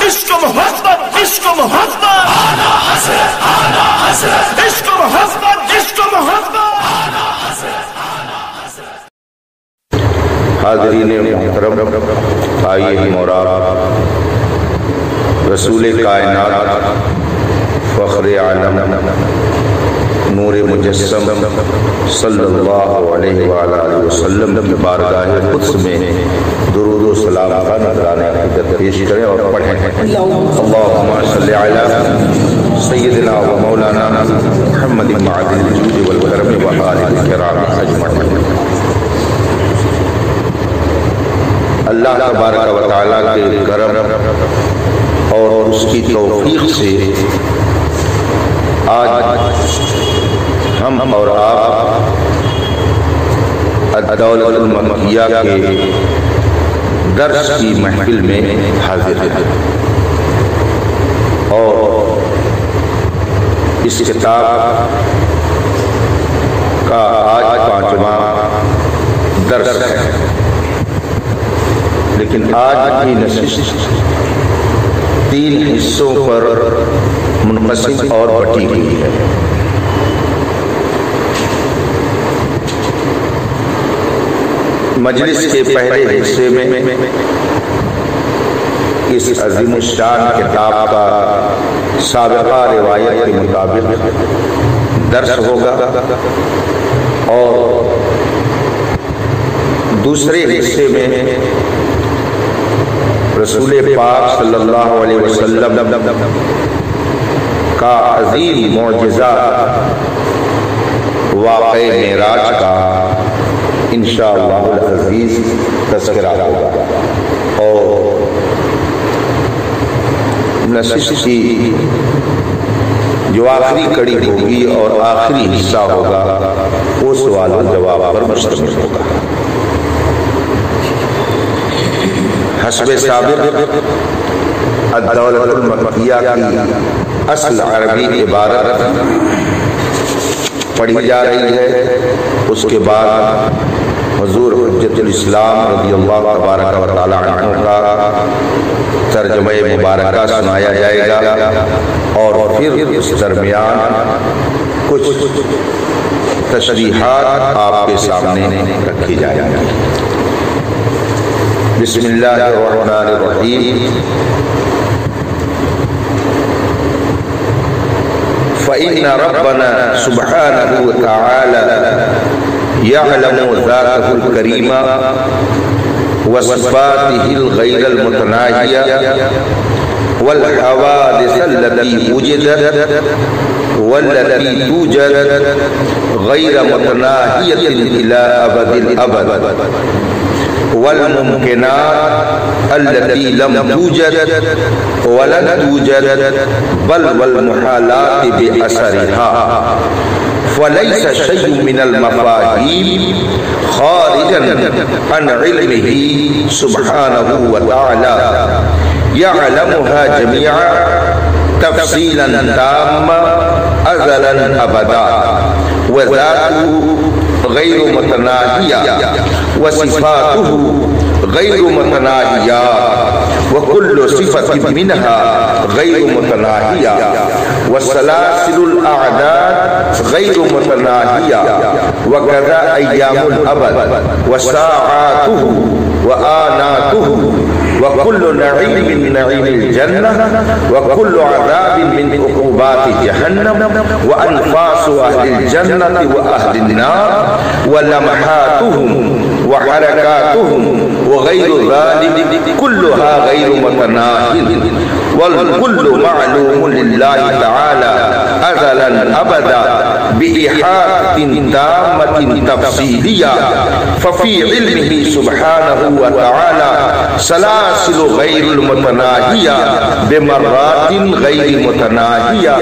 عشق محبت عشق محبت آنا حضرت آنا حضرت عشق محبت عشق محبت حاضرین محترم، آئیے ہم اور آپ رسول کائنات، فخر عالم، نور مجسم صلی اللہ علیہ وآلہ وسلم کی بارگاہ قدس میں درود و سلام کا نذرانہ عقیدت پیش کریں اور پڑھیں۔ اللہم صلی علی سیدنا و مولانا محمد معدن الجود والکرم وآلہ الکرام اجمعین۔ اللہ تبارک و تعالیٰ کے کرم اور اس کی توفیق سے آج ہم اور آپ الدولۃ المکیہ کے درس کی محفل میں حاضر ہیں اور اس کتاب کا آج 5واں درس ہے، لیکن آج کی نشست 3 حصوں پر منقسم اور بٹی ہوئی ہے۔ مجلس کے پہلے حصے میں اس عظیم الشان کتاب کا سابقہ روایت کے مطابق درس ہوگا اور دوسرے حصے میں رسول پاک صلی اللہ علیہ وسلم کا عظیم معجزہ واقعہ معراج کا انشاءاللہ العزیز تذکرہ ہوگا اور نشست کی جو آخری کڑی ہوگی اور آخری حصہ ہوگا وہ سوال و جواب پر مشتمل ہوگا۔ حسب سابق الدولۃ المکیہ کی اصل عربی عبارت پڑھی جا رہی ہے، اس کے بعد حضور حجت الاسلام رضی اللہ تبارک و تعالی عنہ کا ترجمہ مبارکہ سنایا جائے گا اور پھر اس درمیان کچھ تشریحات آپ کے سامنے رکھی جائیں گی۔ بسم اللہ الرحمن الرحیم۔ فإن ربنا سبحانه وتعالى يعلم ذاته الكريمة وصفاته الغير المتناهية والحوادث التي وجدت والتي توجد غير متناهية إلى أبد الأبد، والممكنات التي لم توجد ولن توجد بل والمحالات بأثرها، فليس شيء من المفاهيم خارجا عن علمه سبحانه وتعالى، يعلمها جميعا تفصيلا تاما أزلا أبدا، وذاته غير متناهية وصفاته غير متناهية وكل صفة منها غير متناهية، وسلاسل الأعداد غير متناهية، وكذا أيام الأبد وساعاته وآناته، وكل نعيم من نعيم الجنة، وكل عذاب من عقوبات جهنم، وأنفاس أهل الجنة وأهل النار، ولمحاتهم وحركاتهم وغير ذلك كلها غير متناهية، والكل معلوم لله تعالى أزلا أبدا بإحاطة تامة تفصيلية، ففي علمه سبحانه وتعالى سلاسل غير المتناهية بمرات غير متناهية،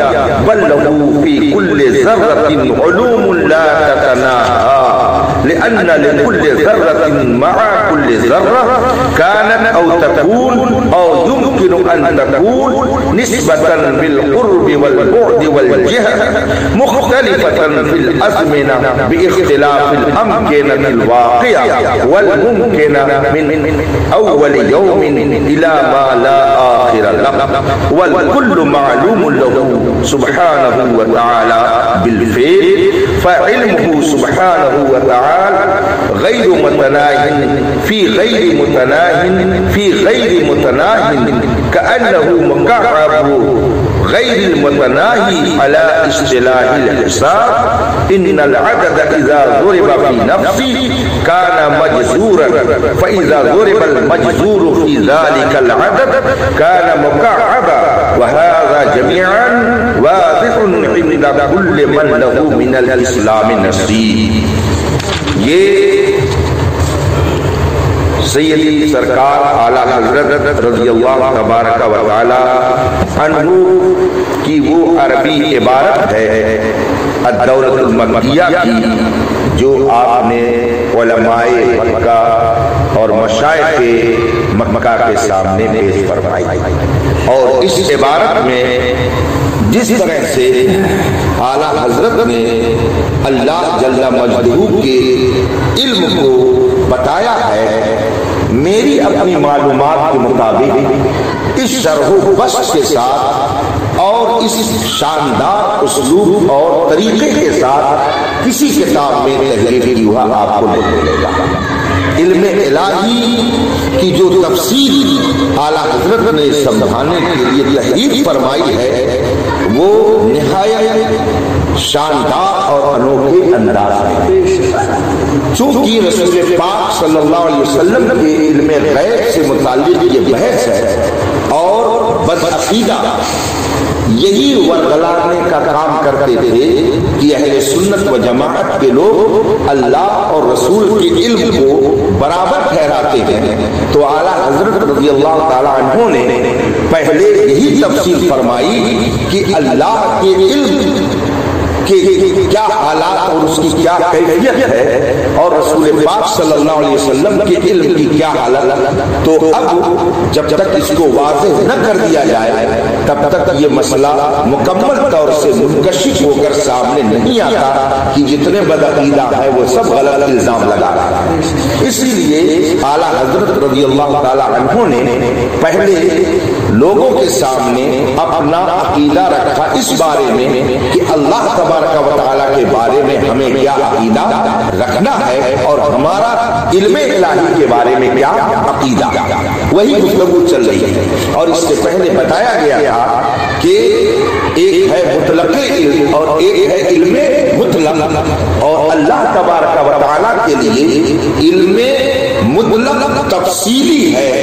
بل له في كل ذرة علوم لا تتناهى، لأن لكل ذرة مع كل ذرة كانت أو تكون أو يمكن أن تكون نسبة بالقرب والبعد والجهة مختلفة في الأزمنة باختلاف الأمكنة الواقعة والممكنة من أول يوم إلى ما لا آخر له، والكل معلوم له سبحانه وتعالى بالفعل، فعلمه سبحانه وتعالى غير متناه في غير متناه كأنه مكعب غير المتناهي على اصطلاح الحساب. إن العدد إذا ضرب في نفسه كان مجزورا، فإذا ضرب المجزور في ذلك العدد كان مكعبا، وهذا جميعا واضح عند كل من له من الإسلام نصیب. یہ سیدی سرکار اعلیٰ حضرت رضی اللہ تبارک و تعالی عنہ کی وہ عربی عبارت ہے الدولۃ المکیہ کی، جو آپ نے علماء مکہ اور مشائخ مکہ کے سامنے پیش فرمائی. اور اس عبارت میں جس طرح سے اعلیٰ حضرت نے اللہ جل مجدہ کے علم کو بتایا ہے، میری اپنی معلومات کے مطابق اس شرح و بسط کے ساتھ اور اس شاندار اسلوب اور طریقے کے ساتھ کسی کتاب میں تحریر ہوا آپ کو نہیں ملے گا. علم الہی کی جو تفصیل اعلیٰ حضرت نے سمجھانے کے لیے تحریر فرمائی ہے وہ نہایت شاندار اور انوکھے انداز ہے. چونکہ رسول پاک صلی اللہ علیہ وسلم کے علم غیب سے متعلق یہ بحث ہے اور بدعقیدہ یہی ورگلانے کا کام کرتے تھے کہ اہل سنت و جماعت کے لوگ اللہ اور رسول کے علم کو برابر ٹھہراتے ہیں. تو اعلیٰ حضرت رضی اللہ تعالی عنہ نے پہلے یہی تفصیل فرمائی کہ اللہ کے علم کہ کیا حالات اور اس کی کیا کیفیت ہے اور رسول پاک صلی اللہ علیہ وسلم کے علم کی کیا حالت. تو اب جب تک اس کو واضح نہ کر دیا جائے تب تک یہ مسئلہ مکمل طور سے منکشف ہو کر سامنے نہیں آتا کہ جتنے بدعقیدہ ہیں وہ سب غلط الزام لگا رہا ہے. اسی لیے اعلیٰ حضرت رضی اللہ تعالی عنہ نے پہلے لوگوں کے سامنے اپنا عقیدہ رکھا اس بارے میں کہ اللہ تبارک و تعالیٰ کے بارے میں ہمیں کیا عقیدہ رکھنا ہے اور ہمارا علم الہی کے بارے میں کیا عقیدہ. وہی گفتگو چل رہی ہے. اور اس سے پہلے بتایا گیا تھا کہ ایک ہے مطلق علم اور ایک ہے علم مطلق، اور اللہ تبارک و تعالیٰ کے لیے علم مطلق تفصیلی ہے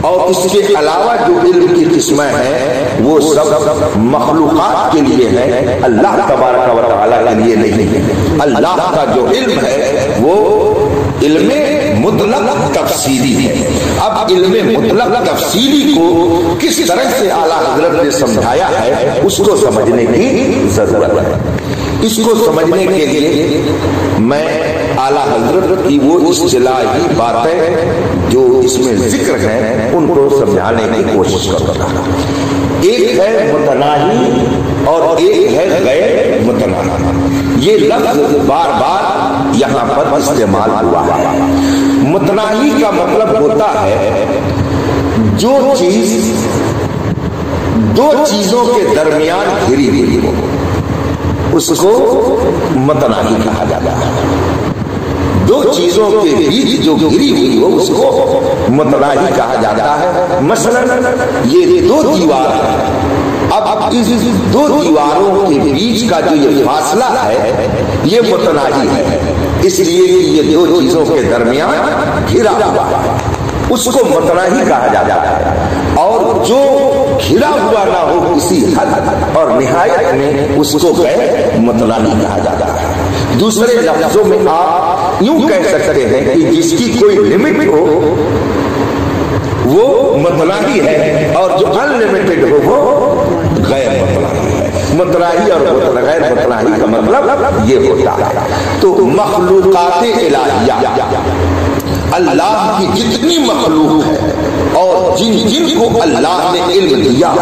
اور اس کے علاوہ جو علم کی قسمیں ہیں وہ سب مخلوقات کے لیے ہیں، اللہ تبارک و تعالیٰ کے لیے نہیں. اللہ کا جو علم ہے وہ علم مطلق تفصیلی ہے. اب علم مطلق تفصیلی کو کس طرح سے اعلیٰ حضرت نے سمجھایا ہے اس کو سمجھنے کی ضرورت ہے. اس کو سمجھنے کے لیے میں اعلیٰ حضرت کی وہ اصطلاحی باتیں جو اس میں ذکر ہیں ان کو سمجھانے کی کوشش کرتا ہوں. ایک ہے متناہی اور ایک ہے غیر متناہی. یہ لفظ بار بار یہاں پر استعمال ہوا ہے. متناہی کا مطلب ہوتا ہے جو چیز دو چیزوں کے درمیان گھری ہوئی ہو اس کو متناہی کہا جاتا ہے. دو چیزوں کے بیچ جو گھری ہوئی ہو اس کو متناہی کہا جاتا ہے. مثلا یہ دو دیوار ہے، اب اس دو دیواروں کے بیچ کا جو یہ فاصلہ ہے یہ متناہی ہے، اس لیے یہ دو چیزوں کے درمیان گھرا ہوا ہے اس کو متناہی کہا جاتا ہے. اور جو گھرا ہوا نہ ہو کسی حد اور نہایت میں اس کو غیر متناہی کہا جاتا ہے. دوسرے لفظوں میں آپ یوں کہہ سکتے ہیں کہ جس کی کوئی لمٹ ہو وہ متناہی ہے اور جو ان لمیٹڈ ہو وہ غیر متناہی ہے. متناہی اور غیر متناہی کا مطلب یہ ہوتا ہے۔ تو مخلوقات الہیہ، اللہ کی جتنی مخلوق ہے اور جن جن کو اللہ نے علم دیا،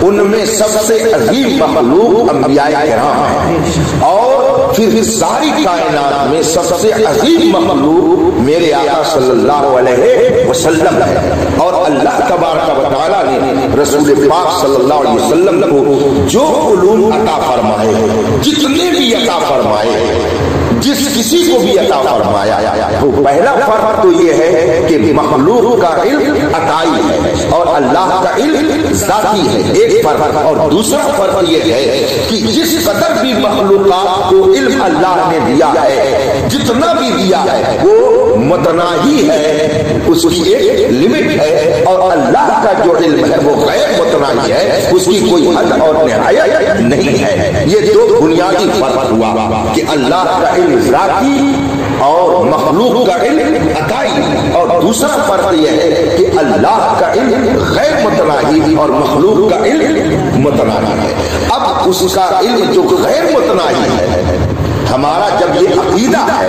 ان میں سب سے عظیم مخلوق انبیاء کرام ہیں، اور پھر ساری کائنات میں سب سے عظیم مخلوق میرے آقا صلی اللہ علیہ وسلم ہے۔ اور اللہ تبارک و تعالیٰ نے رسول پاک صلی اللہ علیہ وسلم کو جو علوم عطا فرمائے، جتنے بھی عطا فرمائے، جس کسی کو بھی عطا فرمایا، تو پہلا فرق تو یہ ہے کہ مخلوق کا علم عطائی ہے اور اللہ کا علم ذاتی ہے، ایک فرق۔ اور دوسرا فرق یہ ہے کہ جس قدر بھی مخلوقات کو علم اللہ نے دیا ہے، جتنا بھی دیا ہے وہ متناہی ہے، اس کی ایک لمٹ ہے، اور اللہ کا جو علم ہے وہ غیر متناہی ہے، اس کی کوئی حد اور نہایت نہیں ہے۔ یہ دو بنیادی فرق ہوا کہ اللہ کا علم ذاتی اور مخلوق کا علم عطائی، اور دوسرا فرق یہ ہے کہ اللہ کا علم غیر متناہی اور مخلوق کا علم متناہی ہے۔ اب اس کا علم جو غیر متناہی ہے، ہمارا جب یہ عقیدہ ہے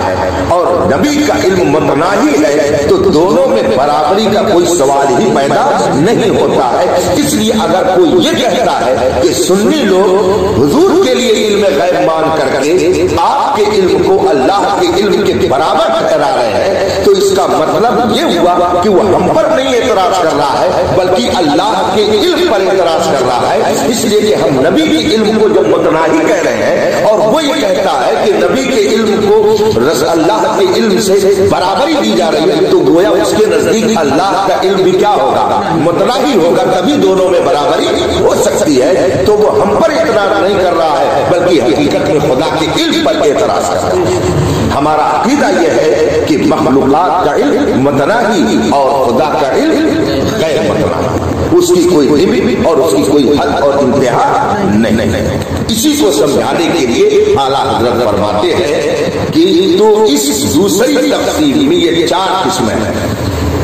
اور نبی کا علم متناہی ہے، تو دونوں میں برابری کا کوئی سوال ہی پیدا نہیں ہوتا ہے۔ اس لیے اگر کوئی یہ کہتا ہے کہ سنی لوگ حضور کے لیے علم غیب مان کر کے آپ کے علم کو اللہ کے علم کے برابر ٹھہرا رہے ہیں، تو اس کا مطلب یہ ہوا کہ وہ ہم پر نہیں اعتراض کر رہا ہے بلکہ اللہ کے علم پر اعتراض کر رہا ہے۔ اس لیے کہ ہم نبی کے علم کو جب متناہی کہہ رہے ہیں اور وہ یہ کہتا ہے کہ نبی کے علم کو اللہ کے علم سے برابری دی جا رہی ہے، تو گویا اس کے نزدیک اللہ کا علم بھی کیا ہوگا؟ متناہی ہوگا، تبھی دونوں میں برابری ہو سکتی ہے۔ تو وہ ہم پر اعتراض نہیں کر رہا ہے بلکہ حقیقت میں خدا کے علم پر اعتراض کر رہا ہے۔ ہمارا عقیدہ یہ ہے کہ مخلوقات کا علم متناہی اور خدا کا علم غیر متناہی، اس کی کوئی لمٹ اور اس کی کوئی حد اور انتہا نہیں۔ اسی کو سمجھانے کے لیے اعلیٰ حضرت فرماتے ہیں کہ تو اس دوسری تقسیم میں یہ 4 قسمیں ہیں،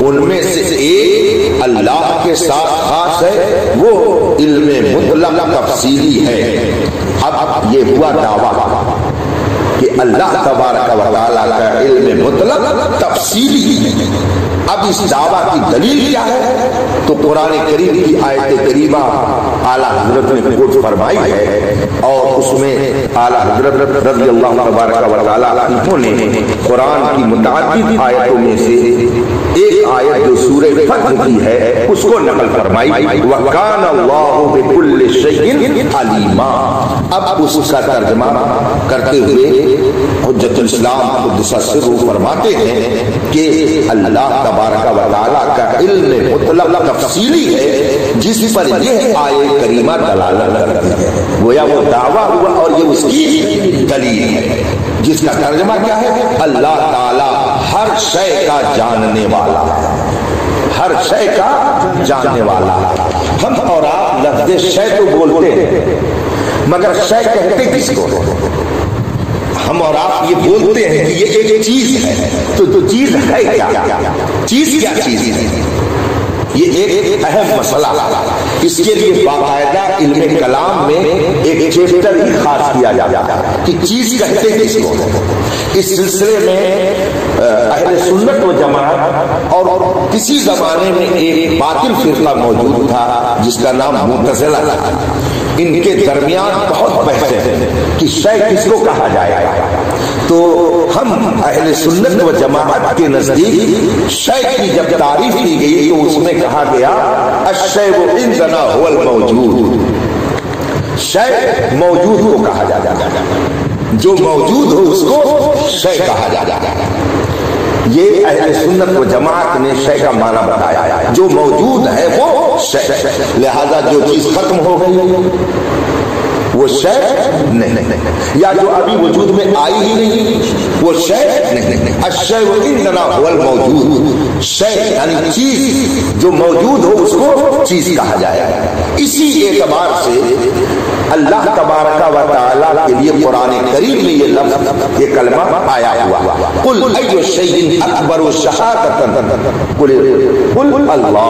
ان میں سے ایک اللہ کے ساتھ خاص ہے، وہ علم مطلق تفصیلی ہے۔ اب یہ ہوا دعویٰ کہ اللہ تبارک و تعالیٰ کا علم مطلق تفصیلی ہے۔ اب اس دعویٰ کی دلیل کیا ہے؟ تو قرآن کریم کی آیت کریمہ اعلیٰ حضرت نے کوٹ فرمائی ہے، اور اس میں اعلیٰ حضرت رضی اللہ تبارک و تعالیٰ عنہ نے قرآن کی متعدد آیتوں میں سے ایک آیت جو سورہ فتح کی ہے اس کو نقل فرمائی، وَكَانَ اللَّهُ بِكُلِّ شَيْءٍ عَلِيمًا۔ اب اس کا ترجمہ کرتے ہوئے حجت الاسلام قدس سرہ فرماتے ہیں کہ اللہ تبارک و تعالیٰ کا علم مطلق تفصیلی ہے، جس پر یہ آیت کریمہ دلالت کرتی ہے، گویا وہ دعویٰ ہوا اور یہ اس کی دلیل ہے، جس کا ترجمہ کیا ہے؟ اللہ تعالیٰ ہر شے کا جاننے والا ہے، ہر شے کا جاننے والا ہے۔ ہم اور آپ لفظ شے تو بولتے ہیں، مگر شے کہتے کس کو؟ ہم اور آپ یہ بولتے ہیں کہ یہ ایک چیز ہے، تو چیز ہے کیا؟ چیز کیا چیز ہے؟ یہ ایک اہم مسئلہ، اس کے لیے باقاعدہ علم کلام میں ایک چیپٹر ہی خاص کیا جاتا ہے کہ چیز کہتے کس کو۔ اس سلسلے میں اہل سنت و جماعت اور کسی زمانے میں ایک باطل فرقہ موجود تھا جس کا نام معتزلہ تھا، ان کے درمیان بہت بحث ہے کہ شے کس کو کہا جائے گا۔ تو ہم اہل سنت و جماعت کے نزدیک شے کی جب تعریف کی گئی تو اس میں کہا گیا الشیء عندنا هو الموجود، شے موجود کو کہا جاتا ہے، جو موجود ہو اس کو شے کہا جاتا ہے۔ یہ اہل سنت و جماعت نے شے کا معنی بتایا، جو موجود ہے وہ شے، لہذا جو چیز ختم ہو گئی وہ شے نہیں، یا جو ابھی وجود میں آئی ہی نہیں وہ شے نہیں۔ الشیء عندنا هو الموجود، شے یعنی چیز جو موجود ہو اس کو چیز کہا جائے۔ اسی اعتبار سے اللہ تبارک و تعالیٰ کے لیے قرآن کریم میں یہ لفظ، یہ کلمہ آیا ہوا، قل ای شیء اکبر شہادۃ قل اللہ۔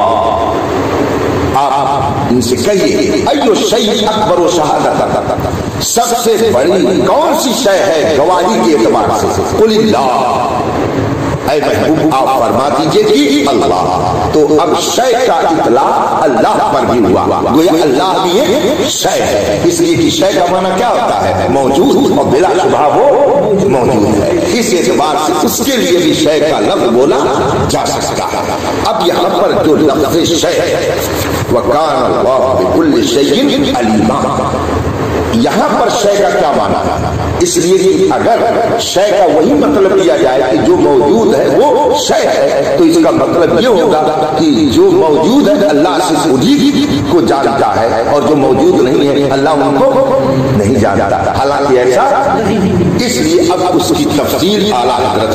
آپ ان سے کہیے ایو شیء اکبر و شہادت، سب سے بڑی کون سی شے ہے گواہی کے اعتبار سے؟ قل اللہ، اے محبوب آپ فرما دیجئے کہ اللہ. تو اب شے کا اطلاق اللہ پر بھی ہوا، گویا اللہ بھی ایک شے ہے، اس لیے کہ شے کا معنی کیا ہوتا ہے؟ موجود، اور بلا شبہ وہ موجود ہے. اس اعتبار سے اس کے لیے بھی شے کا لفظ بولا جا سکتا ہے. اب یہاں پر جو لفظ شے ہے وَكَانَ اللَّهُ بِكُلِّ شَيْءٍ عَلِيمًا، یہاں پر شے کا کیا معنی؟ اس لیے کہ اگر شے کا وہی مطلب لیا جائے کہ جو موجود ہے وہ شے ہے، تو اس کا مطلب یہ ہوگا کہ جو موجود ہے اللہ صرف انہی کو جانتا ہے، اور جو موجود نہیں ہے اللہ ان کو نہیں جانتا. حالانکہ ایسا، اس لیے اب اس کی تفصیل اعلیٰ حضرت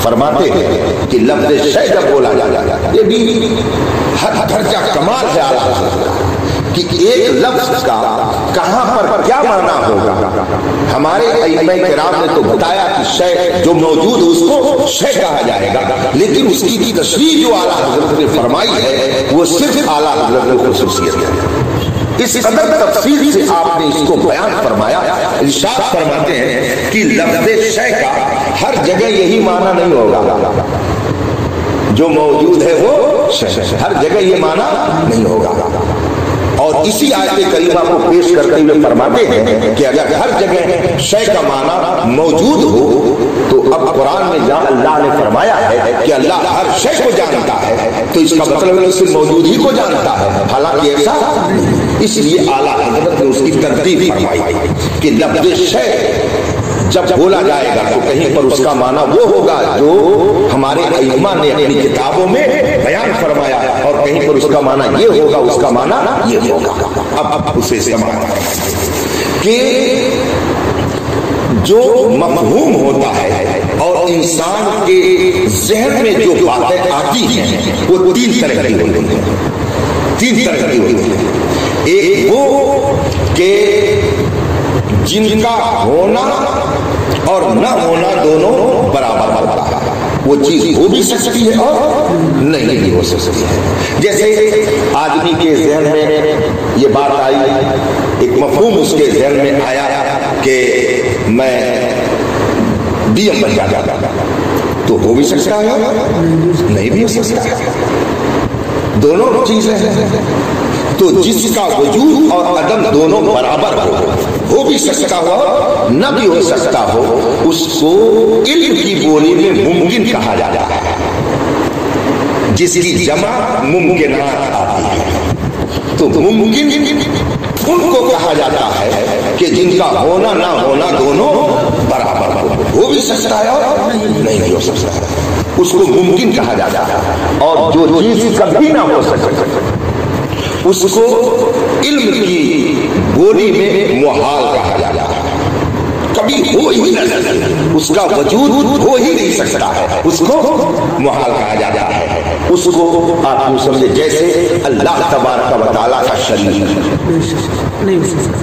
فرماتے ہیں کہ لفظ شے جب بولا جاتا ہے، یہ بھی ہر درجہ کمال ہے اعلیٰ حضرت کہ ایک لفظ کا کہاں پر کیا معنی ہوگا. ہمارے ائمہ کرام نے تو بتایا کہ شے جو موجود اس کو شے کہا جائے گا، لیکن اس کی تشریح جو اعلیٰ حضرت نے فرمائی ہے وہ صرف اعلیٰ حضرت کی خصوصیت ہے. اس قدر تفصیل سے آپ نے اس کو بیان فرمایا. ارشاد فرماتے ہیں کہ لفظ شے کا ہر جگہ یہی معنی نہیں ہوگا جو موجود ہے وہ شے، ہر جگہ یہ معنی نہیں ہوگا. اور اسی آیت کریمہ کو پیش کرتے ہوئے فرماتے ہیں کہ اگر ہر جگہ شے کا معنی موجود ہو تو اب قرآن میں جہاں اللہ نے فرمایا ہے کہ اللہ ہر شے کو جانتا ہے، تو اس کا مطلب ہے صرف موجود ہی کو جانتا ہے، حالانکہ ایسا. اس لیے اعلیٰ حضرت نے اس کی ترتیب فرمائی کہ لفظ شے جب بولا جائے گا تو کہیں پر اس کا معنی وہ ہوگا جو ہمارے ائمہ نے اپنی کتابوں میں بیان فرمایا، اور کہیں پر اس کا معنی یہ ہوگا، اس کا معنی یہ ہوگا. اب اسے سمجھنا کہ جو مفہوم ہوتا ہے اور انسان کے ذہن میں جو باتیں آتی ہیں وہ تین طرح کی ہوتی ہیں. تین طرح کی ہوتی ہیں. ایک وہ کہ جن کا ہونا اور نہ ہونا دونوں برابر ہوتا ہے، وہ چیز ہو بھی سکتی ہے اور نہیں بھی ہو سکتی ہے. جیسے آدمی کے ذہن میں یہ بات آئی، ایک مفہوم اس کے ذہن میں آیا کہ میں ڈی ایم بن جاتا، تو ہو بھی سکتا ہے نہیں بھی ہو سکتا ہے، دونوں چیزیں ہیں. تو جس کا وجود اور عدم دونوں برابر ہو بھی سکتا ہو نہ بھی ہو سکتا ہو، اس کو علم کی بولی میں ممکن کہا جاتا ہے، جس کی جمع ممکنات آتی ہے. تو ممکن ان کو کہا جاتا ہے کہ جن کا ہونا نہ ہونا دونوں برابر ہو بھی سکتا ہے اور نہیں بھی ہو سکتا ہے، اس کو ممکن کہا جاتا ہے. اور جو چیز کبھی نہ ہو سکتا اس کو علم کی بولی میں محال کہا جاتا ہے، کبھی ہو ہی نہیں، اس کا وجود ہو ہی نہیں سکتا ہے، اس کو محال کہا جاتا ہے. اس کو آپ کو سمجھے جیسے اللہ تبارک و تعالیٰ کا شریک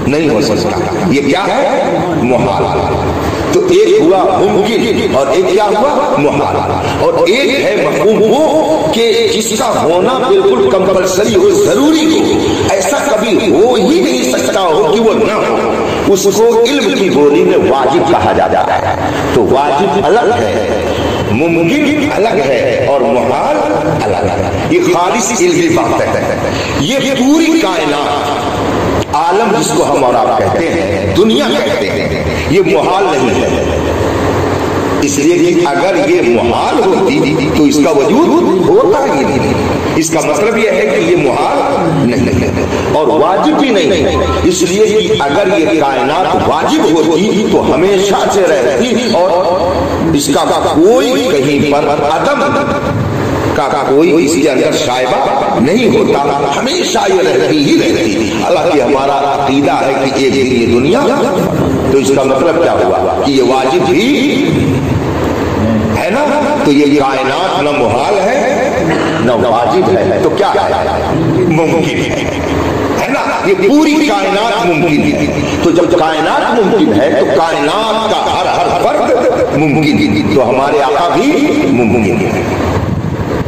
نہیں ہو سکتا، یہ کیا ہے؟ محال. تو ایک ہوا ممکن اور ایک کیا ہوا؟ محال. اور ایک ہے مفہوم وہ کہ جس کا ہونا بالکل کمپلسری ہو، ضروری ہو، ایسا کبھی ہو ہی نہیں سکتا ہو کہ وہ نہ ہو، اس کو علم کی بولی میں واجب کہا جاتا ہے. تو واجب الگ ہے، ممکن الگ ہے، اور محال الگ ہے. یہ خالص علمی بات ہے. یہ پوری کائنات، عالم جس کو ہم اور آپ کہتے ہیں، دنیا کہتے ہیں، یہ محال نہیں ہے. اس لیے کہ اگر یہ محال ہوتی تو اس کا وجود ہوتا ہی نہیں. اس کا مطلب یہ ہے کہ یہ محال نہیں ہے اور واجب بھی نہیں ہے. اس لیے کہ اگر یہ کائنات واجب ہوتی تو ہمیشہ سے رہتی اور اس کا کوئی کہیں پر عدم کا کوئی اس کے اندر شائبہ نہیں ہوتا، ہمیشہ یہ رہتی ہی رہتی. حالانکہ ہمارا عقیدہ ہے کہ ایک دن یہ دنیا، تو اس کا مطلب کیا ہوا کہ یہ واجب بھی ہے نا. تو یہ کائنات نہ محال ہے نہ واجب ہے، تو کیا ہے؟ ممکن ہے نا. یہ پوری کائنات ممکن ہے. تو جب کائنات ممکن ہے تو کائنات کا ہر فرد ممکن، تو ہمارے آقا بھی ممکن ہے.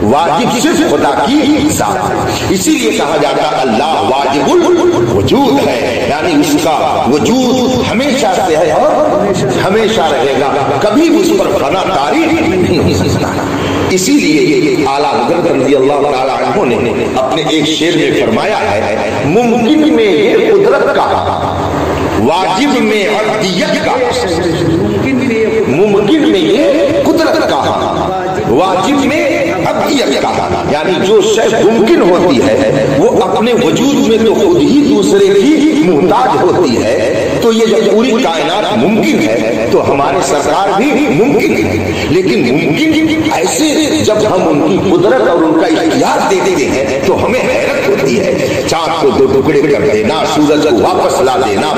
واجب صرف خدا کی ذات ہے. اسی لیے کہا جاتا اللہ واجب الوجود ہے، یعنی اس کا وجود ہمیشہ سے ہے اور ہمیشہ رہے گا، کبھی اس پر فنا طاری نہیں ہو سکتا. اسی لیے اعلیٰ حضرت رضی اللہ تعالیٰ عنہ نے اپنے ایک شعر میں فرمایا ہے ممکن میں یہ قدرت کا، واجب میں عبدیت کا. ممکن میں یہ قدرت کا، واجب میں عبدیت کا، یعنی جو شے ممکن ہوتی ہے وہ اپنے وجود میں تو خود ہی دوسرے کی محتاج ہوتی ہے. تو یہ جب پوری کائنات ممکن ہے تو ہمارے سرکار بھی ممکن ہے. لیکن ممکن ایسے جب ہم ان کی قدرت اور ان کا اختیار دیتے ہیں تو ہمیں حیرت ہوتی ہے. چاند کو دو ٹکڑے کر دینا، سورج کو واپس لا دینا،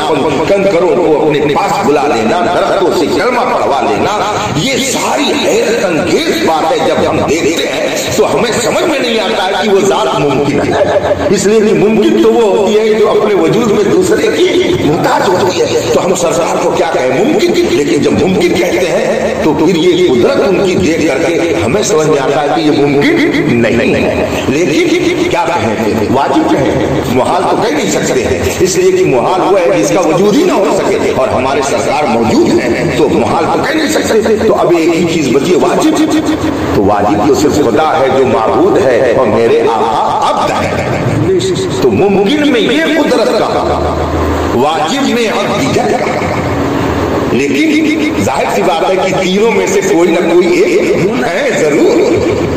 کنکروں کو اپنے پاس بلا لینا، درختوں سے کلمہ پڑھوا لینا، یہ ساری حیرت انگیز باتیں جب ہم دیکھتے ہیں تو ہمیں سمجھ میں نہیں آتا ہے کہ وہ ذات ممکن ہے. اس لیے ممکن تو وہ ہوتی ہے جو اپنے وجود میں دوسرے کی محتاج ہوتی ہے. تو ہم سرکار کو کیا کہیں ممکن، لیکن جب ممکن کہتے ہیں تو پھر یہ قدرت ان کی دیکھ کر کے ہمیں سمجھ میں آتا ہے کہ یہ ممکن نہیں. لیکن کیا کہیں، واجب کہیں، محال تو کہہ نہیں سکتے ہیں. اس لیے کہ محال وہ ہے جس کا وجود ہی نہ ہو سکے، اور ہمارے سرکار موجود ہیں تو محال تو کہہ نہیں سکتے. تو اب ایک ہی چیز بچی ہے واجب. تو واجب تو صرف خدا ہے جو معبود ہے اور میرے آقا عبد ہے. تو ممکن میں یہ قدرت کا، واجب میں عبدیت کا. لیکن ظاہر سی بات ہے کہ تینوں میں سے کوئی نہ کوئی ایک ہے ضرور.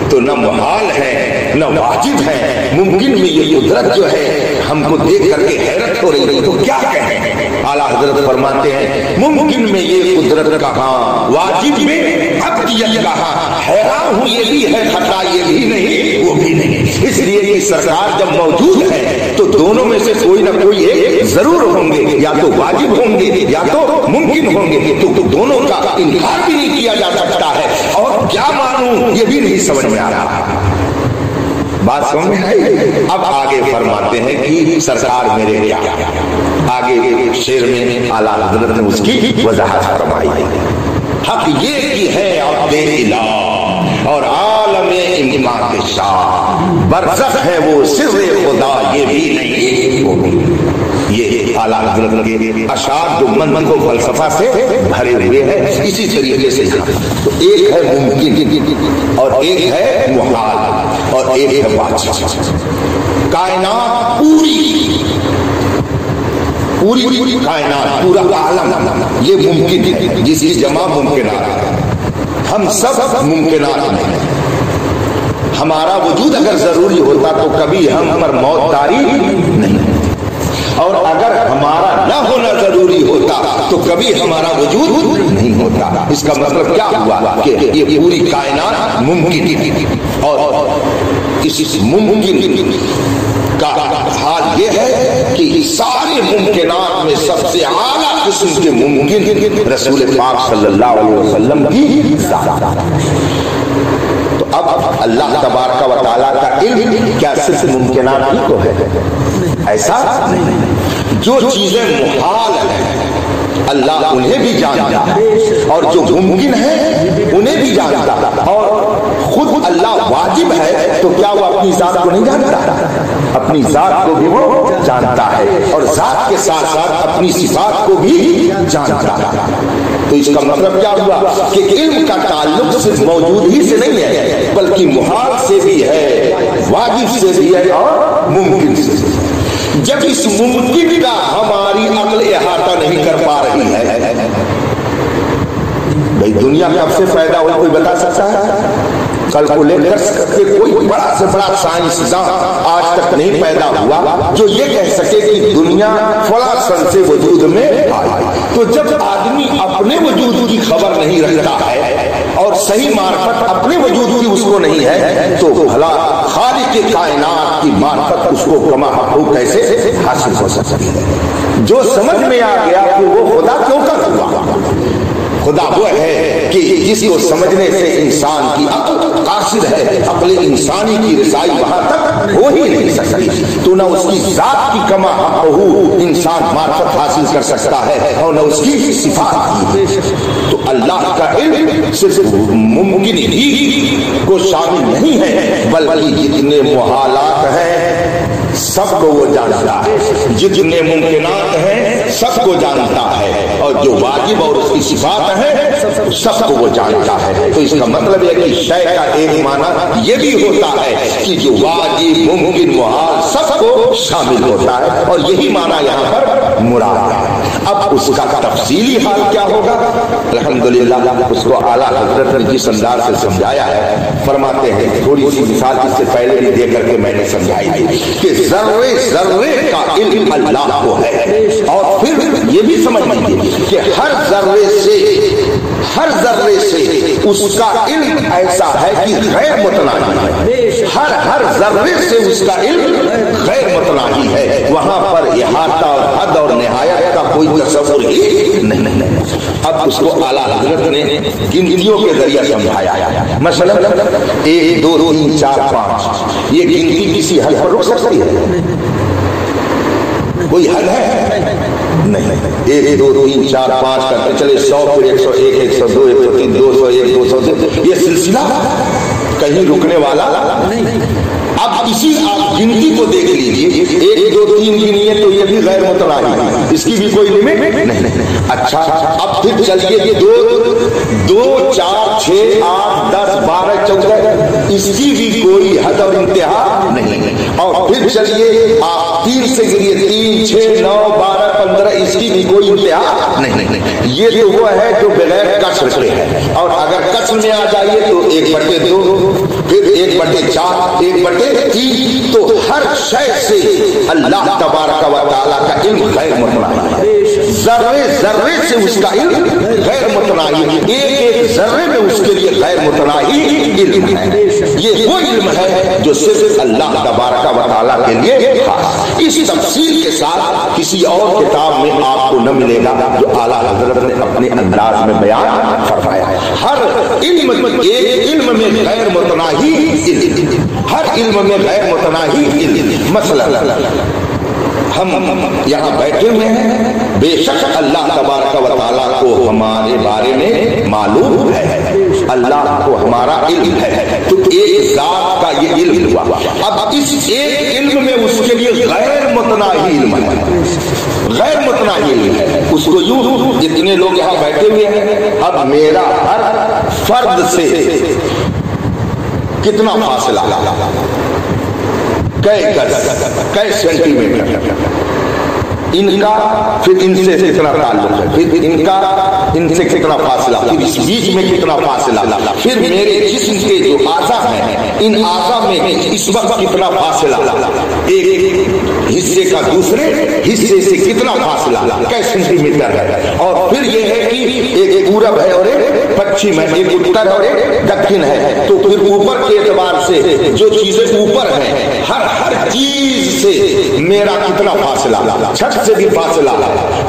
تو نہ محال ہے نہ واجب ہے، ممکن میں یہ قدرت جو ہے ہم کو دیکھ کر کے حیرت ہو رہی ہے. تو کیا کہیں، اعلیٰ حضرت فرماتے ہیں ممکن میں یہ قدرت کہاں، واجب میں عبدیت کہاں. حیران ہوں یہ بھی ہے خطا یہ بھی نہیں وہ بھی نہیں. اس لیے یہ سرکار جب موجود ہے تو دونوں میں سے کوئی نہ کوئی ایک ضرور ہوں گے، یا تو واجب ہوں گے یا تو ممکن ہوں گے. تو دونوں کا انکار بھی نہیں کیا جا سکتا ہے. اور کیا مانوں یہ بھی نہیں سمجھ میں آ رہا. بات سمجھ میں آئی؟ اب آگے فرماتے ہیں کہ سرکار میرے کیا. آگے شعر میں اعلیٰ حضرت نے اس کی وضاحت فرمائی. حق یہ کی ہے عبد الہ اور عالم امام کے شاہ، برزخ ہے وہ سر خدا یہ بھی نہیں وہ بھی. یہ اعلیٰ حضرت کے اشعار جو من کو فلسفہ سے بھرے ہوئے ہیں. اسی طریقے سے تو ایک ہے ممکن اور ایک ہے محال اور ایک ہے واجب. کائنات پوری کائنات پورا عالم یہ ممکن ہے، جس کی جمع ممکنات. ہم سب ممکنات میں ہیں. ہمارا وجود اگر ضروری ہوتا تو کبھی ہم پر موت طاری نہیں، اور اگر ہمارا نہ ہونا ضروری ہوتا تو کبھی ہمارا وجود نہیں ہوتا. اس کا مطلب کیا ہوا کہ یہ پوری کائنات ممکن، اور اس ممکن کا حال یہ ہے کہ سارے ممکنات میں سب سے اعلیٰ قسم کے ممکن رسول پاک صلی اللہ علیہ وسلم کی ذات. تو اب اللہ تبارک و تعالیٰ کا علم کیا صرف ممکنات ہی تو ہے؟ ایسا نہیں. جو چیزیں محال ہیں اللہ انہیں بھی جانتا ہے، اور جو ممکن ہے انہیں بھی جانتا ہے. اور خود اللہ واجب ہے تو کیا وہ اپنی ذات کو نہیں جانتا؟ اپنی ذات کو بھی وہ جانتا ہے، اور ذات کے ساتھ ساتھ اپنی صفات کو بھی جانتا ہے. تو اس کا مطلب کیا ہوا کہ علم کا تعلق صرف موجود ہی سے نہیں ہے، بلکہ محال سے بھی ہے، واجب سے بھی ہے اور ممکن سے بھی. جب اس ممکن کا ہماری عقل احاطہ نہیں کر پا رہی ہے، بھائی دنیا کب سے پیدا ہوئی کوئی بتا سکتا ہے؟ کیلکولیٹر کے کوئی بڑا سے بڑا سائنسداں آج تک نہیں پیدا ہوا جو یہ کہہ سکے کہ دنیا فلاں سن سے وجود میں آئی. تو جب آدمی اپنے وجود کی خبر نہیں رکھتا ہے اور صحیح معرفت اپنے وجود کی اس کو نہیں ہے تو بھلا خالق کائنات کی معرفت اس کو کما حقوق کیسے حاصل ہو سکتی ہے؟ جو سمجھ میں آ گیا کہ وہ خدا کیوں کا ہوا. خدا وہ ہے کہ جس کو سمجھنے سے انسان کی عقل قاصر ہے، عقل انسانی کی رسائی وہاں تک ہو ہی نہیں سکتی. تو نہ اس کی ذات کی کما حقہ انسان معرفت حاصل کر سکتا ہے اور نہ اس کی صفات کی. تو اللہ کا علم صرف ممکن ہی کو شامل نہیں ہے بلکہ جتنے محالات ہیں سب کو وہ جانتا ہے، جتنے ممکنات ہیں سب کو جانتا ہے، اور جو واجب اور اس کی صفات ہیں سب کو وہ جانتا ہے. تو اس کا مطلب ہے کہ شے کا ایک معنی یہ بھی ہوتا ہے کہ جو واجب ممکن محال سب کو شامل ہوتا ہے، اور یہی معنی یہاں پر مراد ہے. اب اس کا تفصیلی حال کیا ہوگا؟ الحمدللہ اس کو اعلیٰ حضرت نے جس انداز سے سمجھایا ہے فرماتے ہیں، تھوڑی سی مثال اس سے پہلے بھی دے کر کے میں نے سمجھائی تھی کہ ذرے ذرے کا علم اللہ کو ہے، اور پھر یہ بھی سمجھ لیجیے کہ ہر ذرے سے اس کا علم ایسا ہے کہ غیر متناہی ہے، ہر ذرے سے اس کا علم غیر متناہی ہے، وہاں پر احاطہ اور حد اور نہایت کا کوئی تصور ہی نہیں. اب اس کو اعلیٰ حضرت نے گنتیوں کے ذریعے سمجھایا. مثلا 1 2 3 4 5 یہ گنتی کسی حد پر رک سکتی ہے؟ کوئی حد ہے؟ نہیں. 1 2 3 4 5 کرتے چلے 100 پھر 101 102 103 201 203 یہ سلسلہ کہیں رکنے والا نہیں. اب اسی آپ گنتی کو دیکھ لیجیے، 1 2 3 گنیے تو یہ بھی غیر متناہی ہے، اس کی بھی کوئی لمٹ نہیں. اچھا اب پھر چلیے 2 4 6 8 10 12 14 اس کی بھی کوئی حد اور انتہا نہیں. اور پھر چلیے آپ 3 سے گریے 3 6 9 12 15 اس کی بھی کوئی انتہا نہیں. یہ تو وہ ہے جو بغیر کسر کے ہے، اور اگر کسر میں آ جائیے تو 1/2 پھر 1/4 1/3. تو ہر شے سے اللہ تبارک و تعالیٰ کا علم غیر متناہی ہے، ذرے سے اس کا علم غیر متناہی، ایک ذرے میں اس کے لیے غیر متناہی علم ہے. یہ وہ علم ہے جو صرف اللہ تبارک و تعالیٰ کے لیے خاص. اس تفصیل کے ساتھ کسی اور کتاب میں آپ کو نہ ملے گا جو اعلیٰ حضرت نے اپنے انداز میں بیان فرمایا ہے. ہر علم ایک علم میں غیر متناہی علم، ہر علم میں غیر متناہی علم. مثلا ہم یہاں بیٹھے ہوئے ہیں، بے شک اللہ تبارک و تعالیٰ کو ہمارے بارے میں معلوم ہے، اللہ کو ہمارا علم ہے. تو ایک ذات کا یہ علم ہوا. اب اس ایک علم میں اس کے لیے غیر متناہی علم ہے، غیر متناہی علم ہے. اس کو یوں جتنے لوگ یہاں بیٹھے ہوئے ہیں، اب میرا ہر فرد سے کتنا فاصلہ، کئی سینٹی میٹر، ان کا پھر ان سے کتنا تعلق ہے، پھر ان کا ان سے کتنا فاصلہ، پھر اس بیچ میں کتنا فاصلہ، پھر میرے جسم کے جو اعضاء ہیں ان اعضاء میں اس وقت کتنا فاصلہ، ایک حصے کا دوسرے حصے سے کتنا فاصلہ، کئی سینٹی میٹر ہے. اور پھر یہ ہے کہ ایک پورب ہے اور ایک پچھم ہے، ایک اتر اور ایک دکن ہے. تو پھر اوپر کے اعتبار سے جو چیزیں اوپر ہیں ہر چیز سے میرا کتنا فاصلہ، چھت سے بھی فاصلہ،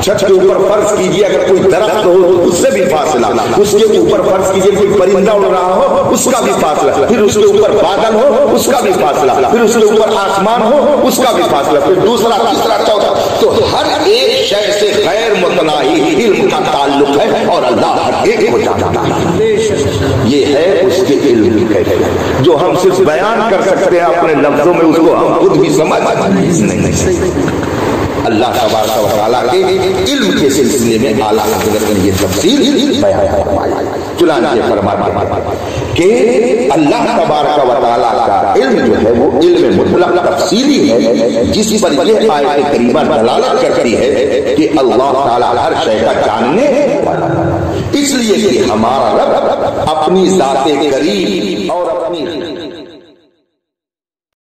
چھت کے اوپر فرض کیجئے اگر کوئی درخت ہو اس سے بھی فاصلہ، اس کے اوپر فرض کیجئے کوئی پرندہ اڑ رہا ہو اس کا بھی فاصلہ، پھر اس کے اوپر بادل ہو اس کا بھی فاصلہ، پھر اس کے اوپر آسمان ہو اس کا بھی فاصلہ، پھر دوسرا تیسرا چوتھا. تو ہر ایک شے سے غیر متناہی علم کا تعلق ہے، اور اللہ ہر ایک کو جانتا ہے. یہ ہے اس کے علم کی کیفیت جو ہم صرف بیان کر سکتے ہیں اپنے لفظوں میں، اس کو ہم خود بھی سمجھ نہیں. اللہ تبارک و تعالیٰ کے علم کے سلسلے میں اعلیٰ حضرت نے یہ تفصیل بیان فرمائی. چنانچہ فرماتے ہیں کہ اللہ تبارک و تعالیٰ کا علم جو ہے وہ علم مطلق تفصیلی ہے، جس پر یہ آیت کریمہ دلالت کرتی ہے کہ اللہ تعالیٰ ہر شے کا جاننے والا، اس لیے کہ ہمارا رب اپنی ذات کریم اور اپنی